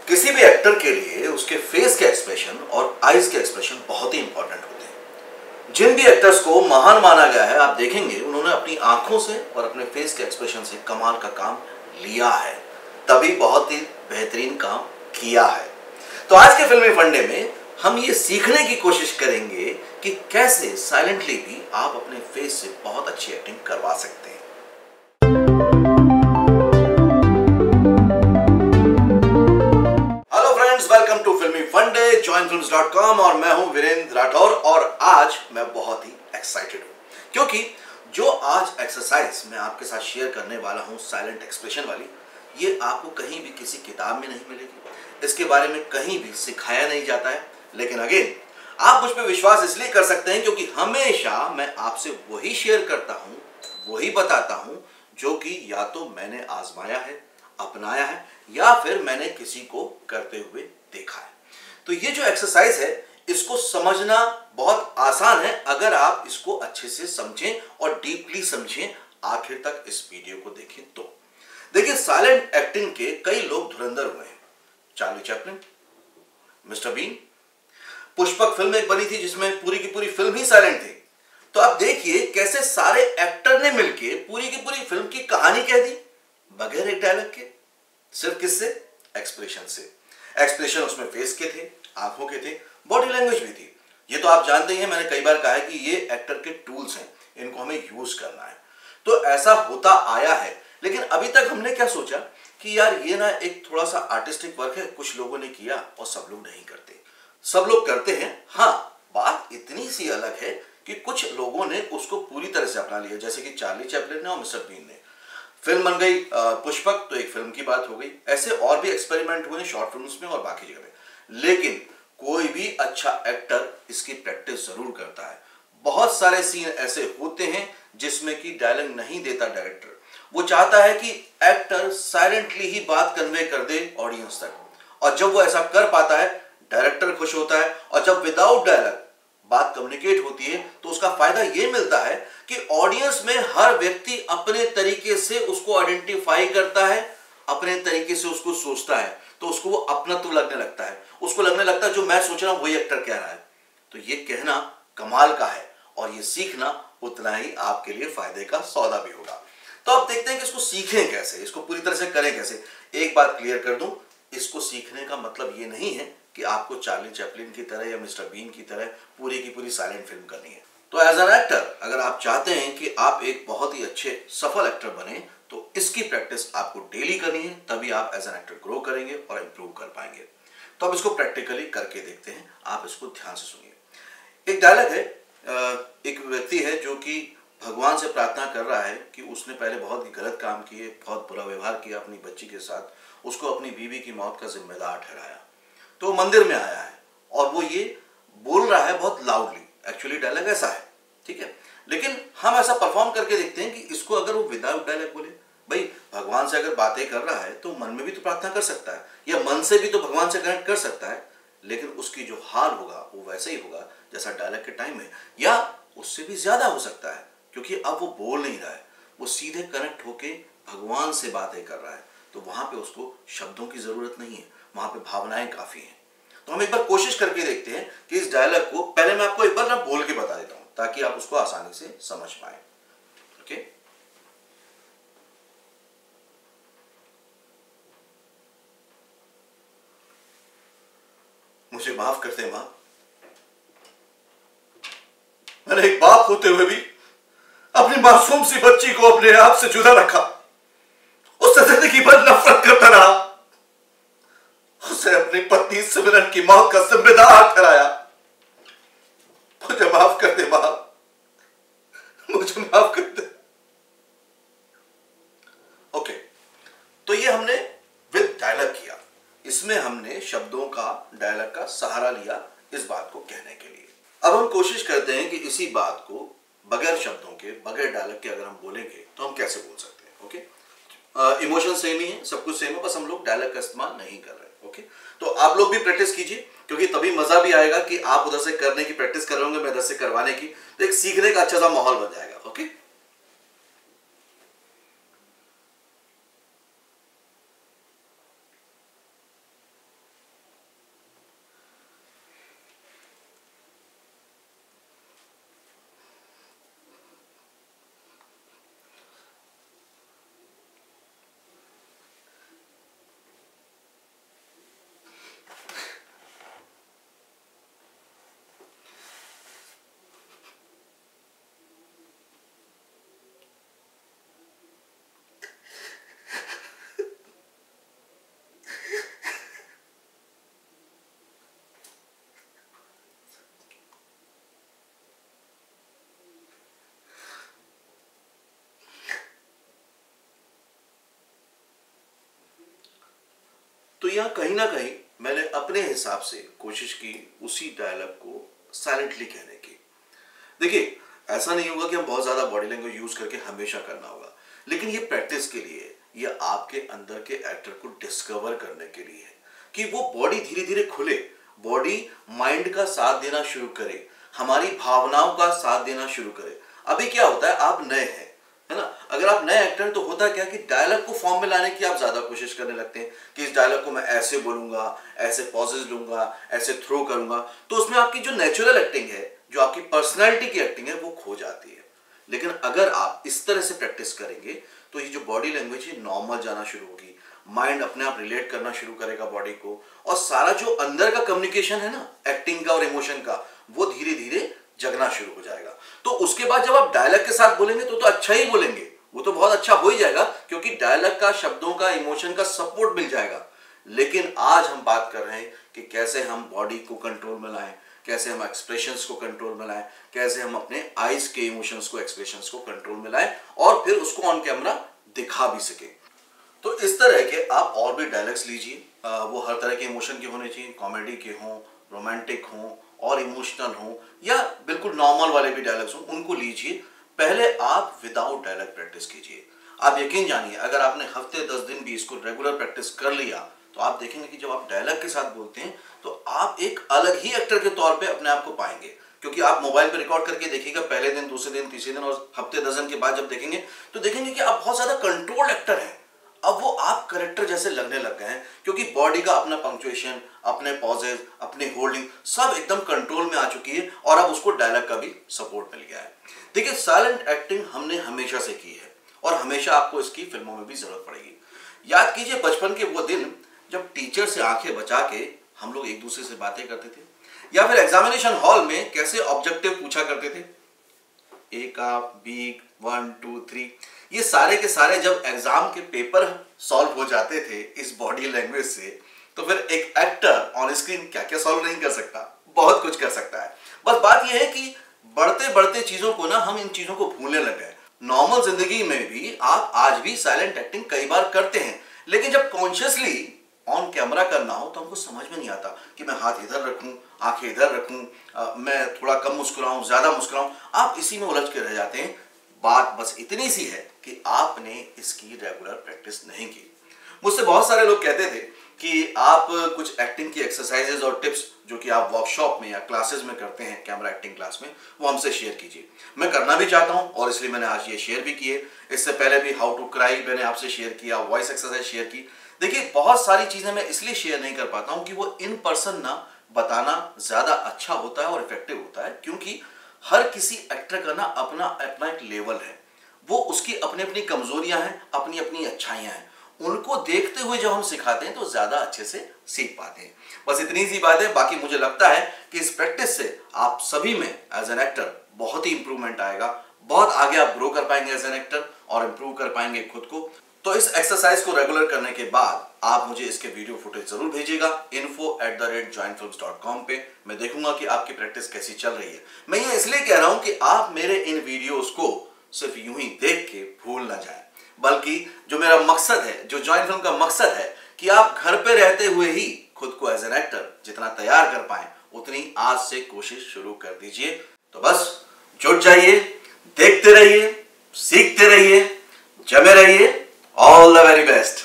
किसी भी एक्टर के लिए उसके फेस के एक्सप्रेशन और आईज के एक्सप्रेशन बहुत ही इंपॉर्टेंट होते हैं। जिन भी एक्टर्स को महान माना गया है, आप देखेंगे उन्होंने अपनी आंखों से और अपने फेस के एक्सप्रेशन से कमाल का काम लिया है, तभी बहुत ही बेहतरीन काम किया है। तो आज के फिल्मी फंडे में हम ये सीखने की कोशिश करेंगे कि कैसे साइलेंटली भी आप अपने फेस से बहुत अच्छी एक्टिंग करवा सकते हैं। वेलकम टू फिल्मी फंडे joinfilms.com और मैं हूं वीरेंद्र राठौर और आज मैं बहुत ही एक्साइटेड हूं क्योंकि जो आज एक्सरसाइज मैं आपके साथ शेयर करने वाला हूं साइलेंट एक्सप्रेशन वाली, ये आपको कहीं भी किसी किताब में नहीं मिलेगी। इसके बारे में कहीं भी सिखाया नहीं जाता है। लेकिन अगेन आप मुझ पर विश्वास इसलिए कर सकते हैं क्योंकि हमेशा मैं आपसे वही शेयर करता हूं, वही बताता हूं जो कि या तो मैंने आजमाया है, अपनाया है या फिर मैंने किसी को करते हुए देखा है। तो ये जो एक्सरसाइज है इसको समझना बहुत आसान है अगर आप इसको अच्छे से समझें और डीपली समझें, आखिर तक इस वीडियो को देखें तो। देखिए, साइलेंट एक्टिंग के कई लोग धुरंधर हुए हैं। Charlie Chaplin, mister Bean, Pushpak film एक बनी थी जिसमें पूरी की पूरी फिल्म ही साइलेंट थी। तो आप देखिए कैसे सारे एक्टर ने मिलके पूरी की पूरी फिल्म की कहानी कह दी बगैर एक डायलॉग के। सिर्फ किससे? एक्सप्रेशन से। एक्सप्रेशन उसमें फेस के थे, आंखों के थे, बॉडी लैंग्वेज भी थी। ये तो आप जानते ही हैं, मैंने कई बार कहा है कि ये एक्टर के टूल्स हैं, इनको हमें यूज करना है। तो ऐसा होता आया है, लेकिन अभी तक हमने क्या सोचा कि यार ये ना एक थोड़ा सा आर्टिस्टिक वर्क है, कुछ लोगों ने किया और सब लोग नहीं करते। सब लोग करते हैं, हाँ, बात इतनी सी अलग है कि कुछ लोगों ने उसको पूरी तरह से अपना लिया, जैसे कि चार्ली चैपलिन ने और मिस्टर बीन ने। फिल्म बन गई पुष्पक, तो एक फिल्म की बात हो गई। ऐसे और भी एक्सपेरिमेंट हुए शॉर्ट फिल्म्स में और बाकी जगह में, लेकिन कोई भी अच्छा एक्टर इसकी प्रैक्टिस जरूर करता है। बहुत सारे सीन ऐसे होते हैं जिसमें कि डायलॉग नहीं देता डायरेक्टर, वो चाहता है कि एक्टर साइलेंटली ही बात कन्वे कर दे ऑडियंस तक, और जब वो ऐसा कर पाता है डायरेक्टर खुश होता है। और जब विदाउट डायलॉग बात कम्युनिकेट होती है तो उसका फायदा यह मिलता है कि ऑडियंस में हर व्यक्ति अपने तरीके से उसको आइडेंटिफाई करता है, अपने तरीके से उसको सोचता है, तो उसको वो अपनत्व लगने लगता है। उसको लगने लगता है जो मैं सोच रहा हूं वही एक्टर कह रहा है। तो ये कहना कमाल का है और ये सीखना उतना ही आपके लिए फायदे का सौदा भी होगा। तो आप देखते हैं कि इसको सीखें कैसे, इसको पूरी तरह से करें कैसे। एक बात क्लियर कर दूं, इसको सीखने का मतलब ये नहीं है कि आपको चार्ली चैपलिन की तरह या मिस्टर बीन की तरह पूरी की पूरी साइलेंट फिल्म करनी है। तो एज एन एक्टर अगर आप चाहते हैं कि आप एक बहुत ही अच्छे सफल एक्टर बने, तो इसकी प्रैक्टिस आपको डेली करनी है, तभी आप एज एन एक्टर ग्रो करेंगे और इंप्रूव कर पाएंगे। तो अब इसको प्रैक्टिकली करके देखते हैं, आप इसको ध्यान से सुनिए। एक डायलॉग है, एक व्यक्ति है जो कि भगवान से प्रार्थना कर रहा है कि उसने पहले बहुत ही गलत काम किए, बहुत बुरा व्यवहार किया अपनी बच्ची के साथ, उसको अपनी बीवी की मौत का जिम्मेदार ठहराया। तो मंदिर में आया है और वो ये बोल रहा है बहुत लाउडली। एक्चुअली डायलॉग ऐसा है, ठीक है, लेकिन हम ऐसा परफॉर्म करके देखते हैं कि इसको अगर वो विदाउट डायलॉग बोले। भाई, भगवान से अगर बातें कर रहा है तो मन में भी तो प्रार्थना कर सकता है, या मन से भी तो भगवान से कनेक्ट कर सकता है, लेकिन उसकी जो हाल होगा वो वैसे ही होगा जैसा डायलॉग के टाइम में, या उससे भी ज्यादा हो सकता है, क्योंकि अब वो बोल नहीं रहा है, वो सीधे कनेक्ट होके भगवान से बातें कर रहा है। तो वहां पे उसको शब्दों की जरूरत नहीं है, वहां पे भावनाएं काफी हैं। तो हम एक बार कोशिश करके देखते हैं कि इस डायलॉग को पहले मैं आपको एक बार ना बोल के बता देता हूं ताकि आप उसको आसानी से समझ पाए। ओके, मुझे माफ कर दे मां, मैंने एक बाप होते हुए भी अपनी मासूम सी बच्ची को अपने आप से जुदा रखा, उससे जिंदगी भर नफरत करता रहा, उसे अपनी पत्नी सिमरन की मौत का जिम्मेदार ठहराया। मुझे माफ कर दे मां, मुझे माफ कर दे। ओके, तो ये हमने विद डायलॉग किया, इसमें हमने शब्दों का, डायलॉग का सहारा लिया इस बात को कहने के लिए। अब हम कोशिश करते हैं कि इसी बात को बगैर शब्दों के, बगैर डायलॉग के अगर हम बोलेंगे तो हम कैसे बोल सकते हैं। ओके, इमोशन सेम ही है, सब कुछ सेम है, बस हम लोग डायलॉग का इस्तेमाल नहीं कर रहे। ओके, तो आप लोग भी प्रैक्टिस कीजिए, क्योंकि तभी मजा भी आएगा कि आप उधर से करने की प्रैक्टिस कर रहे होंगे, मैं इधर से करवाने की, तो एक सीखने का अच्छा सा माहौल बन जाएगा। ओके, तो यहाँ कहीं ना कहीं मैंने अपने हिसाब से कोशिश की उसी डायलॉग को साइलेंटली कहने की। देखिए, ऐसा नहीं होगा कि हम बहुत ज्यादा बॉडी लैंग्वेज यूज करके हमेशा करना होगा, लेकिन ये प्रैक्टिस के लिए, ये आपके अंदर के एक्टर को डिस्कवर करने के लिए है कि वो बॉडी धीरे धीरे खुले, बॉडी माइंड का साथ देना शुरू करे, हमारी भावनाओं का साथ देना शुरू करे। अभी क्या होता है, आप नए हैं, है ना, अगर आप नए एक्टर तो होता क्या कि डायलॉग को फॉर्म में लाने की आप ज्यादा कोशिश करने लगते हैं कि इस डायलॉग को मैं ऐसे बोलूंगा, ऐसे पॉजेज लूंगा, ऐसे थ्रो करूंगा, तो उसमें आपकी जो नेचुरल एक्टिंग है, जो आपकी पर्सनैलिटी की एक्टिंग है, वो खो जाती है। लेकिन अगर आप इस तरह से प्रैक्टिस करेंगे तो ये जो बॉडी लैंग्वेज है नॉर्मल जाना शुरू होगी, माइंड अपने आप रिलेट करना शुरू करेगा बॉडी को, और सारा जो अंदर का कम्युनिकेशन है ना एक्टिंग का और इमोशन का, वो धीरे धीरे जगना शुरू हो जाएगा। तो उसके बाद जब आप डायलॉग के साथ बोलेंगे तो अच्छा ही बोलेंगे, वो तो बहुत अच्छा हो ही जाएगा, क्योंकि डायलॉग का, शब्दों का, इमोशन का सपोर्ट मिल जाएगा। लेकिन आज हम बात कर रहे हैं कि कैसे हम बॉडी को कंट्रोल में लाएं, कैसे हम एक्सप्रेशंस को कंट्रोल में लाएं, कैसे हम अपने आईज के इमोशंस को, एक्सप्रेशंस को कंट्रोल में लाएं और फिर उसको ऑन कैमरा दिखा भी सके। तो इस तरह के आप और भी डायलॉग्स लीजिए, वो हर तरह के इमोशन के होने चाहिए, कॉमेडी के हों, रोमांटिक हों और इमोशनल हों, या बिल्कुल नॉर्मल वाले भी डायलॉग्स हों, उनको लीजिए। पहले आप विदाउट डायलॉग प्रैक्टिस कीजिए। आप यकीन जानिए, अगर आपने हफ्ते 10 दिन भी इसको रेगुलर प्रैक्टिस कर लिया तो आप देखेंगे कि जब आप डायलॉग के साथ बोलते हैं तो आप एक अलग ही एक्टर के तौर पे अपने आप को पाएंगे। क्योंकि आप मोबाइल पे रिकॉर्ड करके देखिएगा, पहले दिन, दूसरे दिन, तीसरे दिन और हफ्ते 10 दिन के बाद जब देखेंगे तो देखेंगे कि आप बहुत ज्यादा कंट्रोल्ड एक्टर हैं। अब वो आप करेक्टर जैसे लगने लग गए हैं, क्योंकि बॉडी का अपना पंक्चुएशन, अपने पॉजेज, अपनी होल्डिंग सब एकदम कंट्रोल में आ चुकी है और अब उसको डायलॉग का भी सपोर्ट मिल गया है। देखिए, साइलेंट एक्टिंग हमने हमेशा से की है और हमेशा आपको इसकी फिल्मों में भी जरूरत पड़ेगी। याद कीजिए बचपन के वो दिन जब टीचर से आंखें बचा के हम लोग एक दूसरे से बातें करते थे, या फिर एग्जामिनेशन हॉल में कैसे ऑब्जेक्टिव पूछा करते थे, ए का बी 1 2 3, ये सारे के सारे जब एग्जाम के पेपर सॉल्व हो जाते थे इस बॉडी लैंग्वेज से, तो फिर एक एक्टर ऑन स्क्रीन क्या क्या सॉल्व नहीं कर सकता, बहुत कुछ कर सकता है। बस बात यह है कि बढ़ते बढ़ते चीजों को ना, हम इन चीजों को भूलने लग गए। नॉर्मल जिंदगी में भी आप आज भी साइलेंट एक्टिंग कई बार करते हैं, लेकिन जब कॉन्शियसली ऑन कैमरा करना हो तो हमको समझ में नहीं आता कि मैं हाथ इधर रखूं, आंखें इधर रखूं, मैं थोड़ा कम मुस्कुराऊं, ज्यादा मुस्कुराऊं, आप इसी में उलझ के रह जाते हैं। बात बस इतनी सी है कि आपने इसकी रेगुलर प्रैक्टिस नहीं की। मुझसे बहुत सारे लोग कहते थे कि आप कुछ एक्टिंग की एक्सरसाइजेज और टिप्स जो कि आप वर्कशॉप में या क्लासेस में करते हैं, कैमरा एक्टिंग क्लास में, वो हमसे शेयर कीजिए। मैं करना भी चाहता हूं और इसलिए मैंने आज ये शेयर भी किए। इससे पहले भी हाउ टू क्राई मैंने आपसे शेयर किया, वॉइस एक्सरसाइज शेयर की। देखिए, बहुत सारी चीजें मैं इसलिए शेयर नहीं कर पाता हूं कि वो इन पर्सन ना बताना ज्यादा अच्छा होता है और इफेक्टिव होता है, क्योंकि हर किसी एक्टर का ना अपना अपना एक लेवल है, वो उसकी अपनी अपनी कमजोरियां हैं, अपनी अपनी अच्छाइयां हैं, उनको देखते हुए जब हम सिखाते हैं तो ज्यादा अच्छे से सीख पाते हैं। बस इतनी सी बात है। बाकी मुझे लगता है कि इस प्रैक्टिस से आप सभी में एज एन एक्टर बहुत ही इंप्रूवमेंट आएगा, बहुत आगे आप ग्रो कर पाएंगे एज एन एक्टर और इंप्रूव कर पाएंगे खुद को। तो इस एक्सरसाइज को रेगुलर करने के बाद आप मुझे इसके वीडियो फुटेज जरूर भेजिएगा info@joinfilms.com पे। मैं देखूंगा कि आपकी प्रैक्टिस कैसी चल रही है। मैं ये इसलिए कह रहा हूं कि आप मेरे इन वीडियोस को सिर्फ यूं ही देख के भूल ना जाएं, बल्कि जो मेरा मकसद है, जो जॉइन फिल्म का मकसद है कि आप घर पे रहते हुए ही खुद को एज एन एक्टर जितना तैयार कर पाएं, उतनी आज से कोशिश शुरू कर दीजिए। तो बस जुट जाइए, देखते रहिए, सीखते रहिए, जमे रहिए। All the very best.